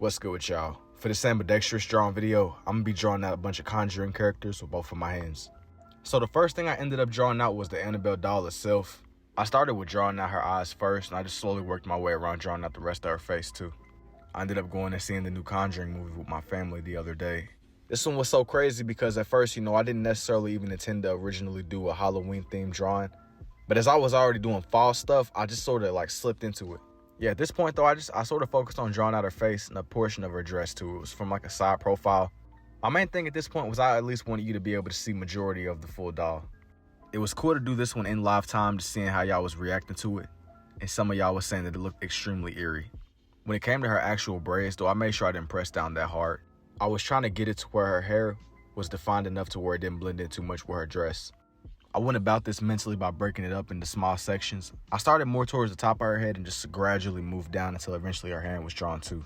What's good with y'all? For this ambidextrous drawing video, I'm gonna be drawing out a bunch of Conjuring characters with both of my hands. So the first thing I ended up drawing out was the Annabelle doll itself. I started with drawing out her eyes first, and I just slowly worked my way around drawing out the rest of her face too. I ended up going and seeing the new Conjuring movie with my family the other day. This one was so crazy because at first, I didn't necessarily even intend to originally do a Halloween themed drawing. But as I was already doing fall stuff, I just sort of slipped into it. Yeah, at this point though, I sort of focused on drawing out her face and a portion of her dress too. It was from a side profile. My main thing at this point was I at least wanted you to be able to see majority of the full doll. It was cool to do this one in live time, just seeing how y'all was reacting to it. And some of y'all was saying that it looked extremely eerie. When it came to her actual braids though, I made sure I didn't press down that hard. I was trying to get it to where her hair was defined enough to where it didn't blend in too much with her dress. I went about this mentally by breaking it up into small sections. I started more towards the top of her head and just gradually moved down until eventually her hand was drawn too.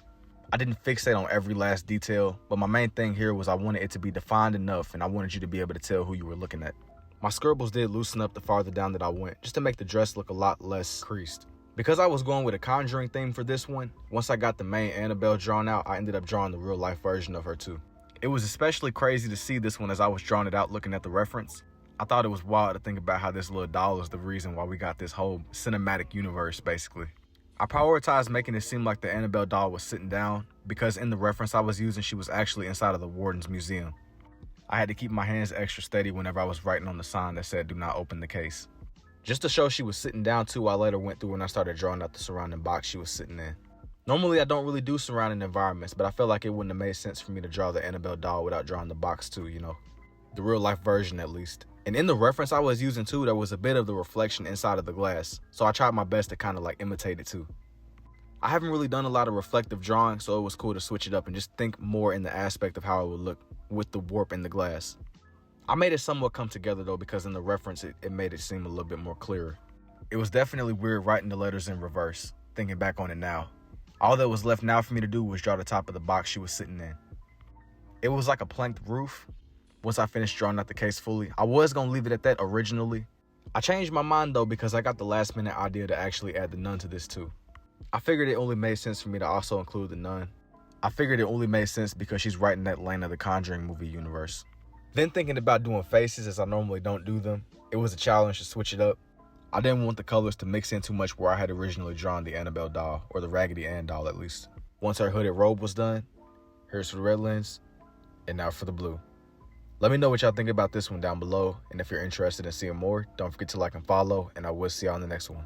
I didn't fixate on every last detail, but my main thing here was I wanted it to be defined enough and I wanted you to be able to tell who you were looking at. My scribbles did loosen up the farther down that I went, just to make the dress look a lot less creased. Because I was going with a Conjuring theme for this one, once I got the main Annabelle drawn out, I ended up drawing the real life version of her too. It was especially crazy to see this one as I was drawing it out looking at the reference. I thought it was wild to think about how this little doll is the reason why we got this whole cinematic universe, basically. I prioritized making it seem like the Annabelle doll was sitting down because in the reference I was using, she was actually inside of the Warden's museum. I had to keep my hands extra steady whenever I was writing on the sign that said, "Do not open the case." Just to show she was sitting down too, I later went through and I started drawing out the surrounding box she was sitting in. Normally, I don't really do surrounding environments, but I felt like it wouldn't have made sense for me to draw the Annabelle doll without drawing the box too, the real life version at least. And in the reference I was using too, there was a bit of the reflection inside of the glass. So I tried my best to kind of imitate it too. I haven't really done a lot of reflective drawing, so it was cool to switch it up and just think more in the aspect of how it would look with the warp in the glass. I made it somewhat come together though, because in the reference, it made it seem a little bit more clearer. It was definitely weird writing the letters in reverse, thinking back on it now. All that was left now for me to do was draw the top of the box she was sitting in. It was like a planked roof. Once I finished drawing out the case fully, I was going to leave it at that originally. I changed my mind though because I got the last minute idea to actually add the nun to this too. I figured it only made sense for me to also include the nun. I figured it only made sense because she's right in that lane of the Conjuring movie universe. Then thinking about doing faces as I normally don't do them, it was a challenge to switch it up. I didn't want the colors to mix in too much where I had originally drawn the Annabelle doll, or the Raggedy Ann doll at least. Once her hooded robe was done, here's for the red lens, and now for the blue. Let me know what y'all think about this one down below, and if you're interested in seeing more, don't forget to like and follow, and I will see y'all in the next one.